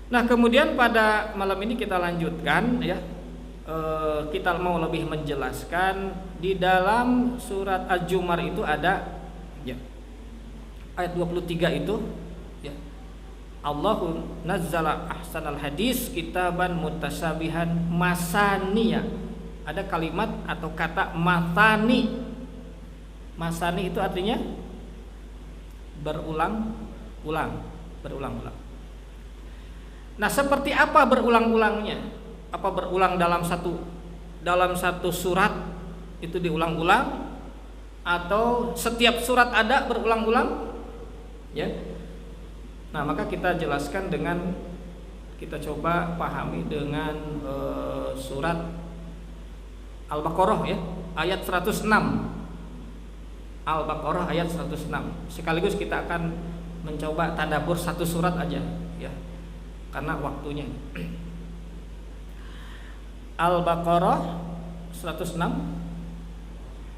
Nah, kemudian pada malam ini kita lanjutkan ya. Kita mau lebih menjelaskan di dalam surat Az-Zumar itu ada ya, ayat 23 itu ya. Allahu nazzala ahsanal hadis kitaban mutasyabihan masaniya. Ada kalimat atau kata matani. Masani itu artinya berulang-ulang. Nah, seperti apa berulang-ulangnya? Apa berulang dalam satu surat itu diulang-ulang, atau setiap surat ada berulang-ulang? Ya. Nah, maka kita jelaskan dengan kita coba pahami dengan surat Al-Baqarah ya, ayat 106. Al-Baqarah ayat 106. Sekaligus kita akan mencoba tadabbur satu surat aja ya. Karena waktunya. Al-Baqarah 106.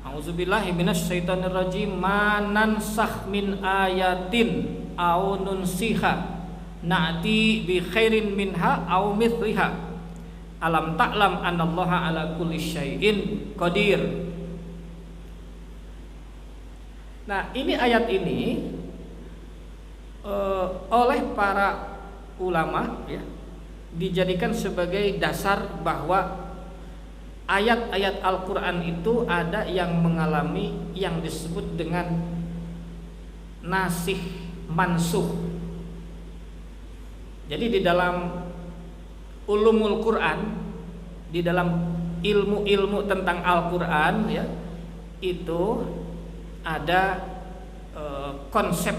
A'udzubillahi minasyaitonirrajim. Ma nansakh min ayatin aw nunsiha na'ti bi khairin minha aw mithliha. Alam ta'lam annallaha ala kulli syai'in qadir. Nah, ini ayat ini oleh para ulama ya, dijadikan sebagai dasar bahwa ayat-ayat Al-Quran itu ada yang mengalami yang disebut dengan nasikh mansukh. Jadi di dalam ulumul Quran, di dalam ilmu-ilmu tentang Al-Quran ya, itu ada konsep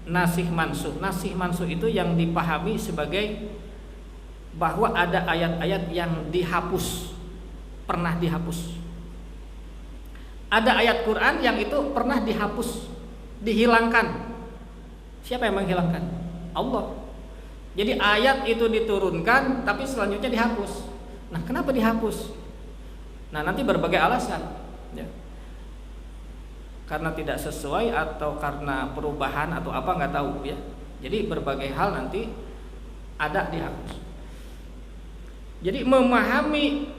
nasikh mansukh. Nasikh mansukh itu yang dipahami sebagai bahwa ada ayat-ayat yang dihapus, pernah dihapus. Ada ayat Quran yang itu pernah dihapus, dihilangkan. Siapa yang menghilangkan? Allah. Jadi ayat itu diturunkan tapi selanjutnya dihapus. Nah, kenapa dihapus? Nah, nanti berbagai alasan ya. Karena tidak sesuai atau karena perubahan atau apa nggak tahu ya. Jadi berbagai hal nanti ada dihapus. Jadi memahami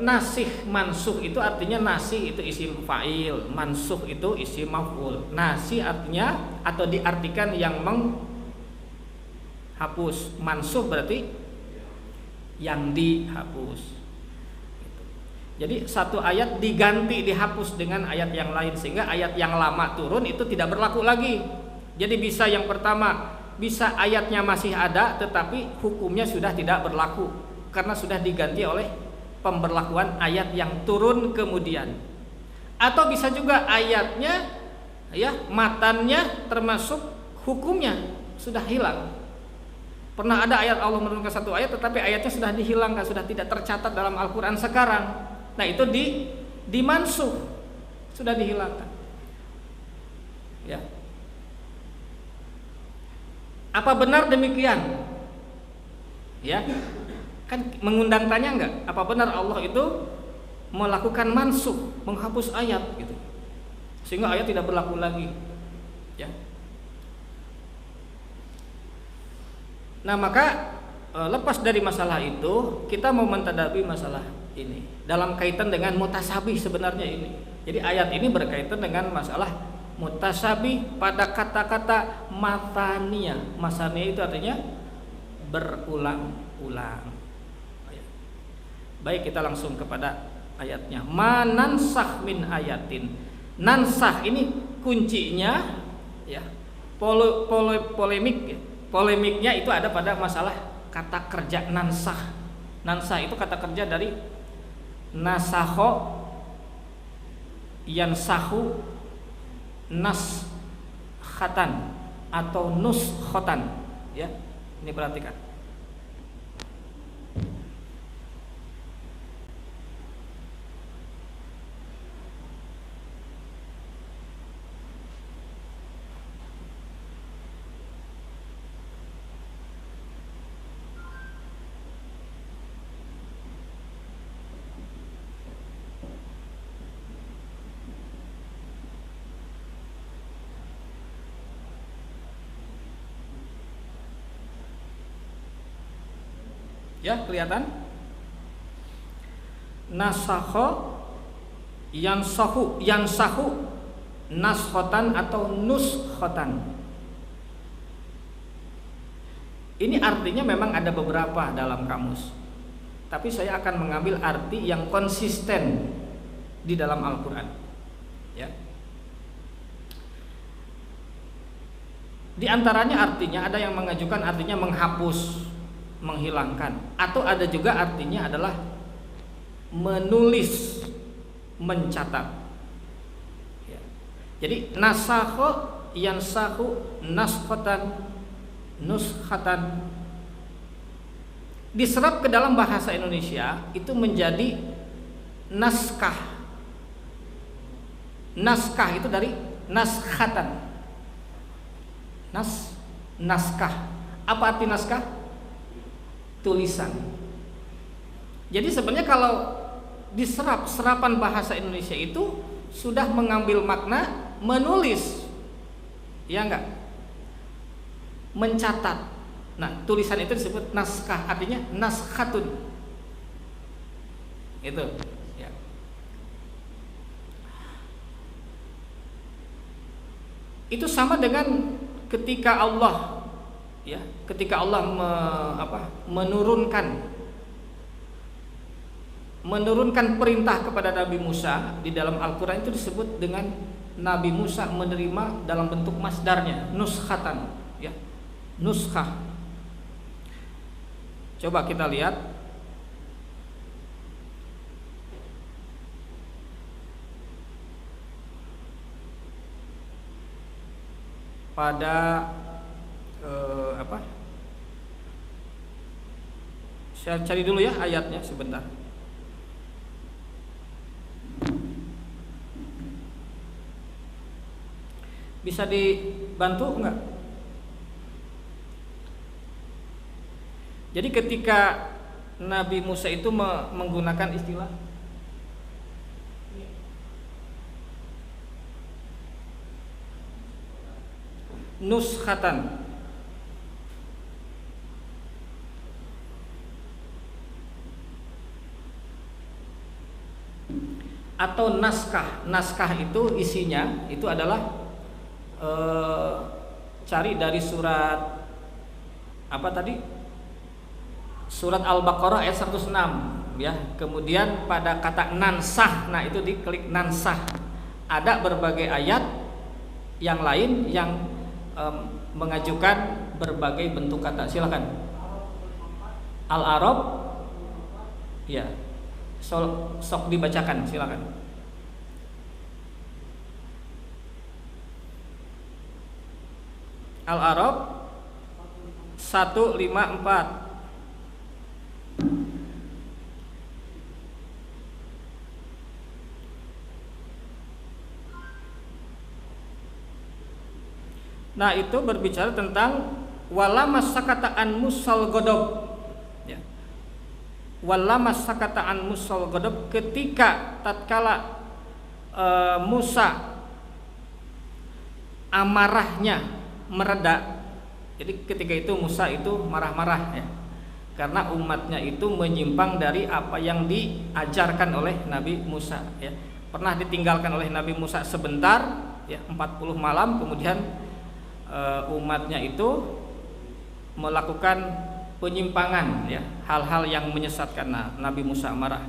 nasikh mansukh itu artinya nasikh itu isim fa'il, mansukh itu isim maf'ul. Nasikh artinya atau diartikan yang menghapus. Mansukh berarti yang dihapus. Jadi satu ayat diganti, dihapus dengan ayat yang lain, sehingga ayat yang lama turun itu tidak berlaku lagi. Jadi bisa yang pertama, bisa ayatnya masih ada tetapi hukumnya sudah tidak berlaku karena sudah diganti oleh pemberlakuan ayat yang turun kemudian. Atau bisa juga ayatnya ya, matannya termasuk hukumnya sudah hilang. Pernah ada ayat Allah menurunkan satu ayat tetapi ayatnya sudah dihilangkan, sudah tidak tercatat dalam Al-Quran sekarang. Nah, itu dimansuh, sudah dihilangkan. Ya. Apa benar demikian? Ya. Kan mengundang tanya enggak? Apa benar Allah itu melakukan mansuh, menghapus ayat gitu. Sehingga ayat tidak berlaku lagi. Ya. Nah, maka lepas dari masalah itu, kita mau mentadabburi masalah ini dalam kaitan dengan mutasabih sebenarnya ini. Jadi ayat ini berkaitan dengan masalah mutasabih pada kata-kata matania. Matania itu artinya berulang-ulang. Baik, kita langsung kepada ayatnya. Manansakh min ayatin. Nansakh ini kuncinya ya. Polemik ya. Polemiknya itu ada pada masalah kata kerja nansakh. Nansakh itu kata kerja dari nasakho, yansahu, naskhatan atau nuskhotan ya. Ini perhatikan. Ya, kelihatan? Nasakha yansahu naskhotan atau nuskhotan. Ini artinya memang ada beberapa dalam kamus, tapi saya akan mengambil arti yang konsisten di dalam Al-Quran. Ya. Di antaranya artinya ada yang mengajukan artinya menghapus, menghilangkan, atau ada juga artinya adalah menulis, mencatat. Ya. Jadi nasakho yansahu naskhotan nuskhatan diserap ke dalam bahasa Indonesia itu menjadi naskah. Naskah itu dari naskhatan. Naskah. Apa arti naskah? Tulisan. Jadi sebenarnya kalau diserap serapan bahasa Indonesia itu sudah mengambil makna menulis. Ya enggak? Mencatat. Nah, tulisan itu disebut naskah, artinya naskhatun. Itu, ya. Itu sama dengan ketika Allah, ya, ketika Allah menurunkan perintah kepada Nabi Musa di dalam Al-Quran itu disebut dengan Nabi Musa menerima dalam bentuk masdarnya nuskhatan, ya. Nuskhah. Coba kita lihat pada saya cari dulu ya ayatnya sebentar. Bisa dibantu enggak? Jadi ketika Nabi Musa itu menggunakan istilah nuskhatan, atau naskah. Naskah itu isinya itu adalah cari dari surat apa tadi? Surat Al-Baqarah ayat 106, ya. Kemudian pada kata nansah, nah itu diklik nansah. Ada berbagai ayat yang lain yang mengajukan berbagai bentuk kata. Silakan. Al-Arab, ya. Sok dibacakan, silakan. Al-Arab 154. Nah, itu berbicara tentang wala masakataan musal godob, ya. Wala masakataan musal godob, ketika tatkala Musa amarahnya mereda. Jadi ketika itu Musa itu marah-marah, ya, karena umatnya itu menyimpang dari apa yang diajarkan oleh Nabi Musa, ya. Pernah ditinggalkan oleh Nabi Musa sebentar, ya, 40 malam, kemudian umatnya itu melakukan penyimpangan, ya, hal-hal yang menyesatkan. Nah, Nabi Musa marah.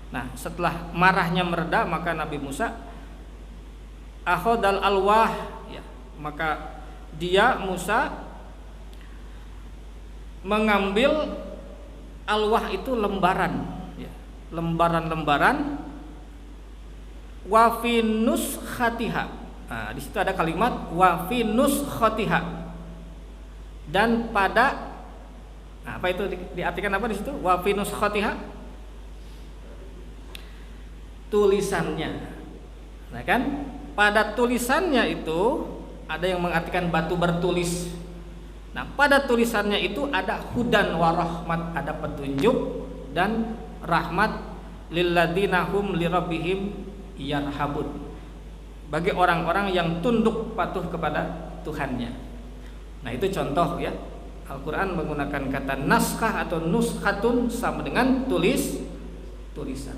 Nah, setelah marahnya mereda, maka Nabi Musa akhodal alwah, ya, maka dia Musa mengambil alwah itu lembaran, ya, lembaran-lembaran wa fi nuskhatiha. Nah, di situ ada kalimat wa fi nuskhatiha, dan pada, nah, apa itu diartikan apa di situ? Wa fi nuskhatiha, tulisannya. Nah, kan pada tulisannya itu ada yang mengartikan batu bertulis. Nah, pada tulisannya itu ada hudan wa rahmat, ada petunjuk dan rahmat lilladzina hum lirabbihim yarhabun, bagi orang-orang yang tunduk patuh kepada Tuhannya. Nah, itu contoh, ya, Al-Quran menggunakan kata naskah atau nuskhatun sama dengan tulisan.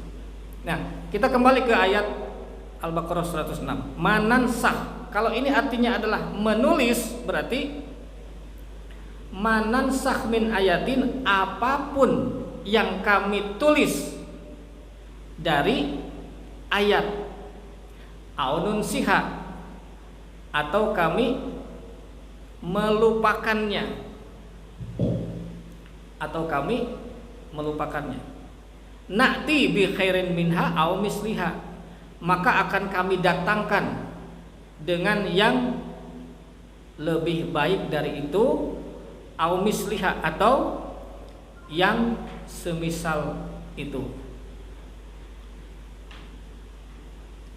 Nah, kita kembali ke ayat Al-Baqarah 106. Manansah. Kalau ini artinya adalah menulis, berarti manansah min ayatin, apapun yang kami tulis dari ayat, aunun siha, atau kami melupakannya, Na'ti bi khairin minha aw misliha, maka akan kami datangkan dengan yang lebih baik dari itu, aw misliha, atau yang semisal itu.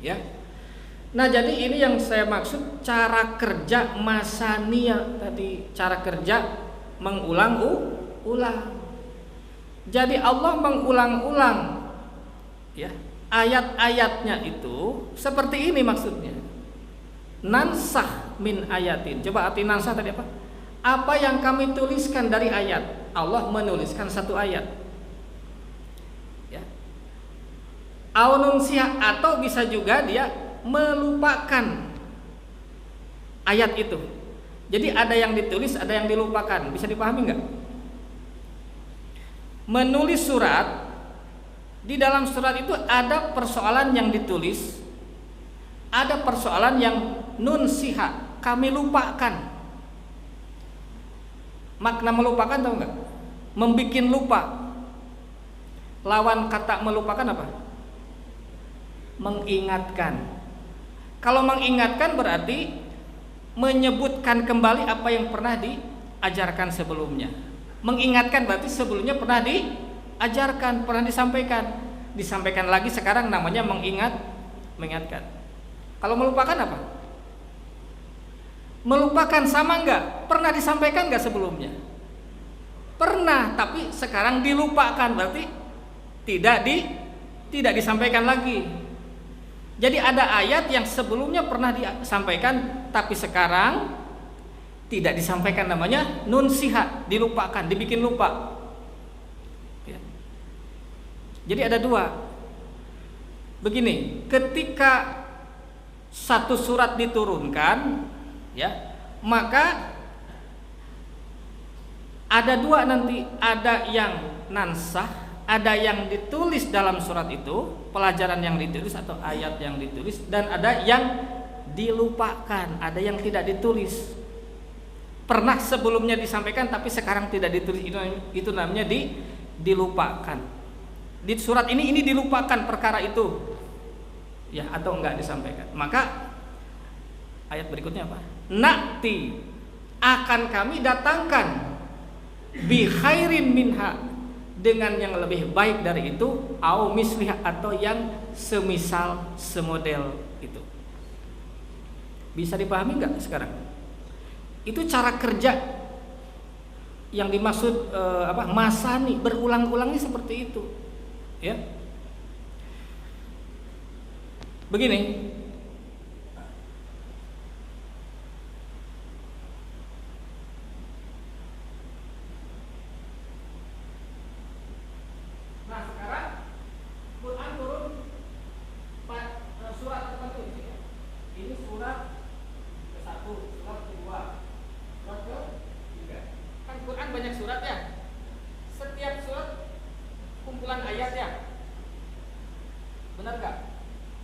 Ya. Nah, jadi ini yang saya maksud cara kerja masania tadi, cara kerja mengulang-ulang. Jadi Allah mengulang-ulang ya ayat-ayatnya itu seperti ini maksudnya. Nansah min ayatin. Coba arti nansah tadi apa? Apa yang kami tuliskan dari ayat. Allah menuliskan satu ayat. Ya. Aununsia, atau bisa juga dia melupakan ayat itu. Jadi ada yang ditulis, ada yang dilupakan. Bisa dipahami nggak? Menulis surat, di dalam surat itu ada persoalan yang ditulis, ada persoalan yang nunsiha, kami lupakan. Makna melupakan tahu nggak? Membikin lupa. Lawan kata melupakan apa? Mengingatkan. Kalau mengingatkan berarti menyebutkan kembali apa yang pernah diajarkan sebelumnya. Mengingatkan berarti sebelumnya pernah diajarkan, pernah disampaikan lagi, sekarang namanya mengingatkan. Kalau melupakan apa? Melupakan sama enggak? Pernah disampaikan enggak sebelumnya? Pernah, tapi sekarang dilupakan, berarti tidak disampaikan lagi. Jadi ada ayat yang sebelumnya pernah disampaikan tapi sekarang tidak disampaikan, namanya nunsiha, dilupakan, dibikin lupa. Ya. Jadi ada dua. Begini, ketika satu surat diturunkan, ya, maka ada dua nanti, ada yang nansah, ada yang ditulis dalam surat itu, pelajaran yang ditulis atau ayat yang ditulis, dan ada yang dilupakan, ada yang tidak ditulis. Pernah sebelumnya disampaikan tapi sekarang tidak ditulis, itu namanya dilupakan. Di surat ini dilupakan perkara itu, ya, atau enggak disampaikan. Maka ayat berikutnya apa? Na'ti, akan kami datangkan, bi khairin minha, dengan yang lebih baik dari itu, au misliha, atau yang semisal, semodel itu. Bisa dipahami enggak sekarang? Itu cara kerja yang dimaksud masani, berulang-ulangnya seperti itu, ya. Begini, nah sekarang Quran turun surat tertentu. Ini surat ke-1, surat ke-2, surat ke-3. Kan Quran banyak surat ya. Setiap surat kumpulan ayat ya. Benar gak?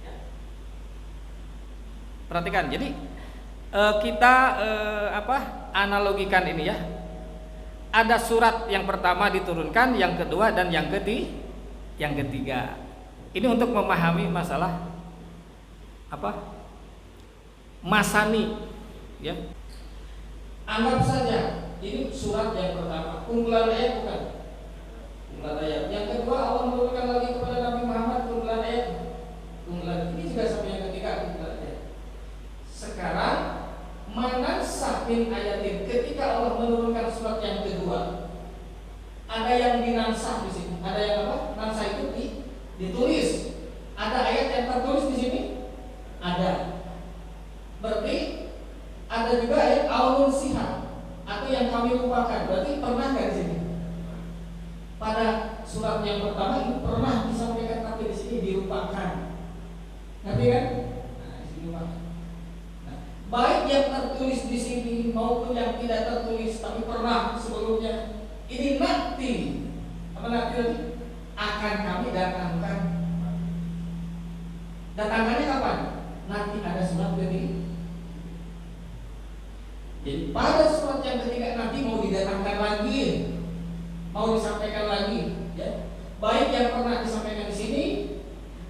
Ya. Perhatikan. Jadi kita analogikan ini ya. Ada surat yang pertama diturunkan, yang kedua dan yang ketiga. Ini untuk memahami masalah masani, ya. Anggap saja ini surat yang pertama, kumpulan ayat bukan? Kumpulan ayat. Yang kedua Allah menurunkan lagi kepada Nabi Muhammad, kumpulan ayat. Kumpulan ini juga sampai yang ketiga, kumpulan ayat. Sekarang manansah min ayatin, ketika Allah menurunkan surat yang kedua, ada yang dinansah di sini, ada yang apa? Nansah itu ditulis. Ada ayat yang tertulis di sini? Ada. Berarti ada juga ayat aunun siha, atau yang kami lupakan. Berarti surat yang pertama ini pernah disampaikan tapi di sini dilupakan. Ngerti kan? Nah, di sini dilupakan. Nah, baik yang tertulis di sini maupun yang tidak tertulis tapi pernah sebelumnya, ini nanti apa nanti akan kami datangkan. Datangkannya kapan? Nanti ada surat ketiga. Jadi pada surat yang ketiga nanti mau didatangkan lagi, mau disampaikan lagi, ya. Baik yang pernah disampaikan di sini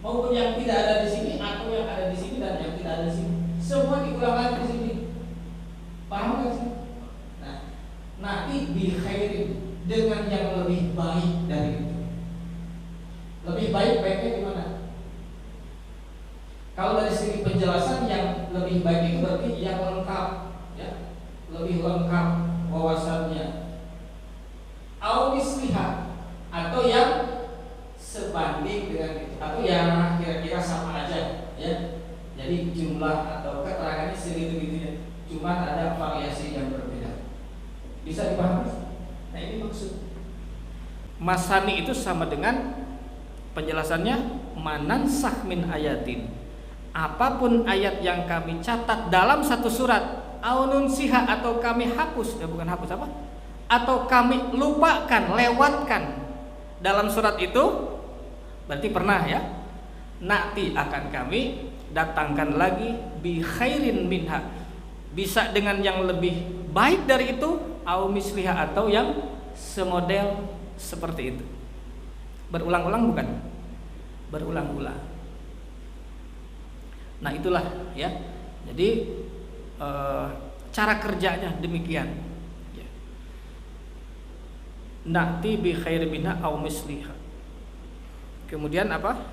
maupun yang tidak ada di sini atau yang ada di sini dan yang tidak ada di sini, semua diulang lagi di sini. Paham nggak sih? Nah, nanti bi khairin, dengan yang lebih baik dari itu. Lebih baik baiknya gimana? Kalau dari segi penjelasan yang lebih baik itu berarti yang lengkap, ya, lebih lengkap wawasannya. Aulis lihat atau yang sebanding dengan itu, atau yang kira-kira sama aja, ya. Jadi jumlah atau keterangannya segitu-gitunya, cuma ada variasi yang berbeda. Bisa dipahami? Nah ini maksud masani itu sama dengan penjelasannya manansakh min ayatin. Apapun ayat yang kami catat dalam satu surat, aununsiha atau kami hapus, bukan hapus apa? Atau kami lupakan, lewatkan dalam surat itu, berarti pernah ya. Nanti akan kami datangkan lagi bi khairin minha, bisa dengan yang lebih baik dari itu, au misliha atau yang semodel seperti itu. Berulang-ulang bukan? Berulang-ulang. Nah itulah ya. Jadi cara kerjanya demikian. Ya. Na'ti bi khairi minha aw misliha. Kemudian apa?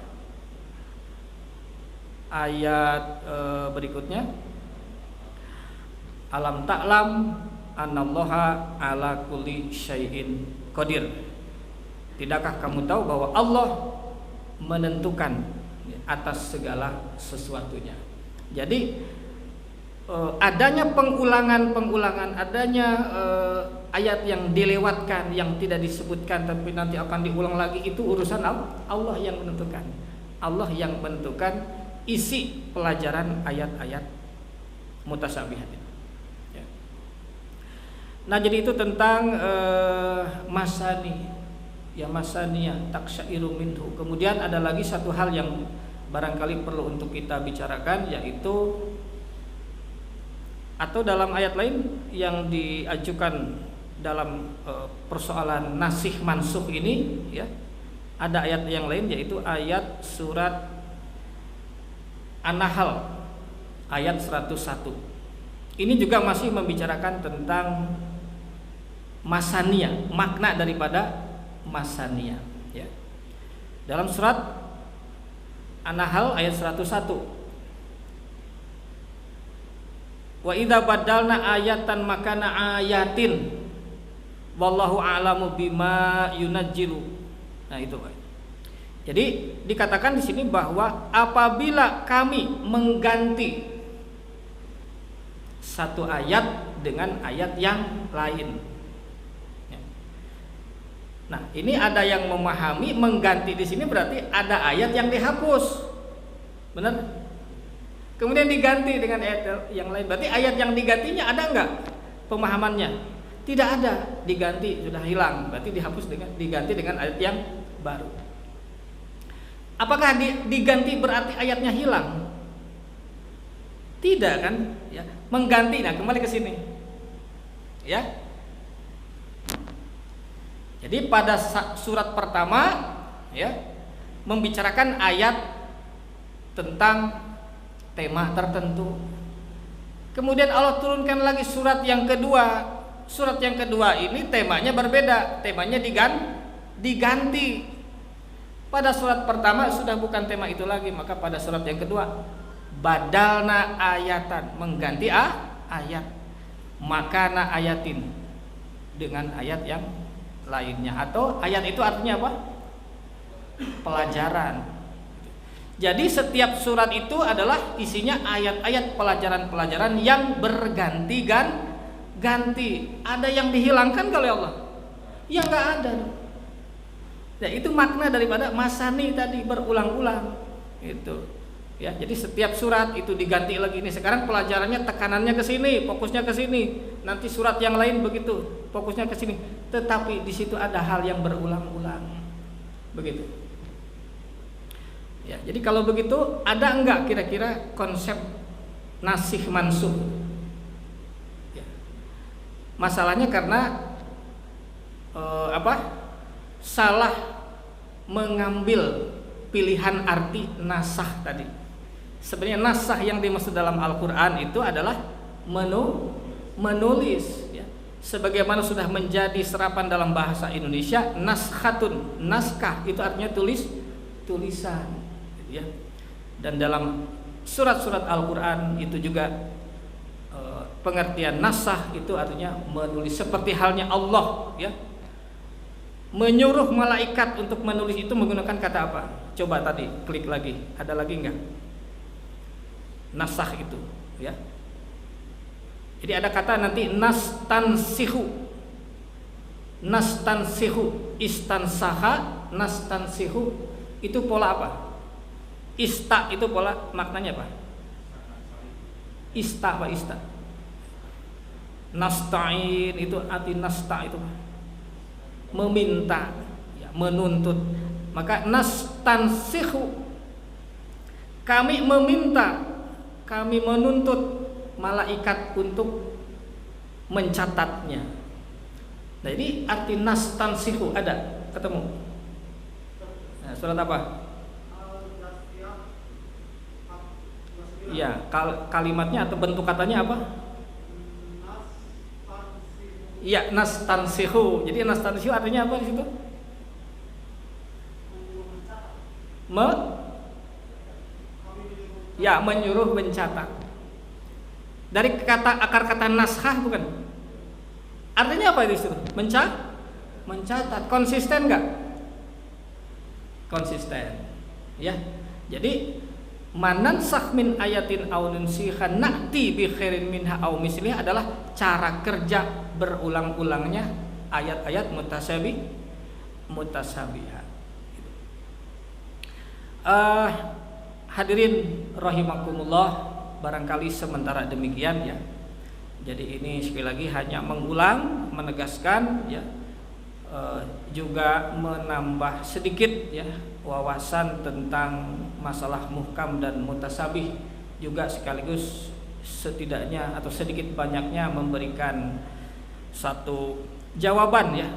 Ayat berikutnya. Alam ta'lam annallaha ala kulli syai'in qadir. Tidakkah kamu tahu bahwa Allah menentukan atas segala sesuatunya. Jadi adanya pengulangan, adanya ayat yang dilewatkan, yang tidak disebutkan tapi nanti akan diulang lagi, itu urusan Allah yang menentukan. Allah yang menentukan isi pelajaran ayat-ayat mutasyabihat. Ya. Nah jadi itu tentang masani, ya masaniyah taksyairu minhu. Kemudian ada lagi satu hal yang barangkali perlu untuk kita bicarakan, yaitu atau dalam ayat lain yang diajukan dalam persoalan nasikh mansukh ini, ya, ada ayat yang lain yaitu ayat surat An-Nahl ayat 101. Ini juga masih membicarakan tentang masaniyah, makna daripada masaniyah, ya. Dalam surat An-Nahl ayat 101. Wa idza badalna ayatan makana ayatin wallahu a'lamu bima yunajjilu. Nah itu, Pak. Jadi dikatakan di sini bahwa apabila kami mengganti satu ayat dengan ayat yang lain. Nah, ini ada yang memahami mengganti di sini berarti ada ayat yang dihapus, benar? Kemudian diganti dengan ayat yang lain, berarti ayat yang digantinya ada enggak pemahamannya? Tidak ada, diganti sudah hilang, berarti dihapus dengan diganti dengan ayat yang baru. Apakah diganti berarti ayatnya hilang? Tidak kan? Ya, mengganti. Nah kembali ke sini, ya. Jadi pada surat pertama, ya, membicarakan ayat tentang tema tertentu. Kemudian Allah turunkan lagi surat yang kedua. Surat yang kedua ini temanya berbeda, temanya diganti. Pada surat pertama sudah bukan tema itu lagi, maka pada surat yang kedua badalna ayatan, mengganti ayat, makana ayatin, dengan ayat yang lainnya, atau ayat itu artinya apa? Pelajaran. Jadi setiap surat itu adalah isinya ayat-ayat pelajaran-pelajaran yang berganti-ganti. Ada yang dihilangkan oleh Allah? Ya nggak ada. Ya, itu makna daripada masani tadi, berulang-ulang. Itu. Ya, jadi setiap surat itu diganti lagi. Ini sekarang pelajarannya tekanannya ke sini, fokusnya ke sini. Nanti surat yang lain begitu, fokusnya ke sini. Tetapi di situ ada hal yang berulang-ulang. Begitu. Ya, jadi kalau begitu ada enggak kira-kira konsep nasikh mansukh? Ya. Masalahnya karena salah mengambil pilihan arti nasah tadi. Sebenarnya nasah yang dimaksud dalam Al-Quran itu adalah menulis ya. Sebagaimana sudah menjadi serapan dalam bahasa Indonesia, naskhatun, naskah itu artinya tulisan ya. Dan dalam surat-surat Al-Quran itu juga pengertian nasah itu artinya menulis, seperti halnya Allah ya, menyuruh malaikat untuk menulis itu menggunakan kata apa? Coba tadi klik lagi, ada lagi enggak? Nasah itu ya. Jadi ada kata nanti nastansihu, istansaha, nastansihu, itu pola apa? Ista itu pola maknanya apa? Ista apa ista? Nasta'in itu arti nasta itu meminta ya, menuntut. Maka nastansihu, kami meminta, kami menuntut malaikat untuk mencatatnya. Nah, ini arti nastansihu ada ketemu. Nah, surat apa? Ya, kalimatnya atau bentuk katanya apa? Ya, nastansihu. Jadi nastansihu artinya apa di situ? Menyuruh mencatat. Dari akar kata nashah bukan? Artinya apa itu? Mencatat. Konsisten enggak? Konsisten. Ya. Jadi manansakh min ayatin aw nunsikha na'ti bi khairin minha aw misliha adalah cara kerja berulang-ulangnya ayat-ayat mutasabihat. Hadirin rahimakumullah, barangkali sementara demikian ya. Jadi ini sekali lagi hanya mengulang, menegaskan ya, juga menambah sedikit ya wawasan tentang masalah muhkam dan mutasabih, juga sekaligus setidaknya atau sedikit banyaknya memberikan satu jawaban ya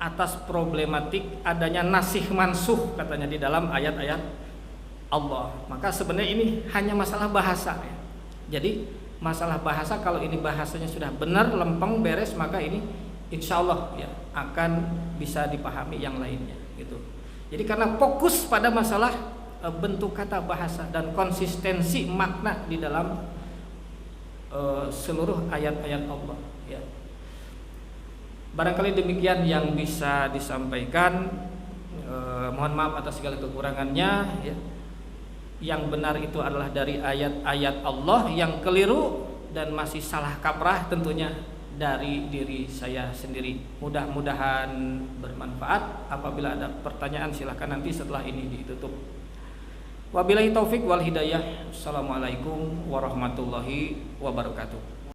atas problematik adanya nasikh mansukh katanya di dalam ayat-ayat Allah. Maka sebenarnya ini hanya masalah bahasa ya. Jadi masalah bahasa, kalau ini bahasanya sudah benar, lempeng, beres, maka ini insya Allah ya akan bisa dipahami yang lainnya gitu. Jadi karena fokus pada masalah bentuk kata bahasa dan konsistensi makna di dalam seluruh ayat-ayat Allah ya. Barangkali demikian yang bisa disampaikan. Mohon maaf atas segala kekurangannya ya. Yang benar itu adalah dari ayat-ayat Allah, yang keliru dan masih salah kaprah tentunya dari diri saya sendiri. Mudah-mudahan bermanfaat. Apabila ada pertanyaan silakan nanti setelah ini ditutup. Wabillahi taufik wal hidayah. Assalamualaikum warahmatullahi wabarakatuh.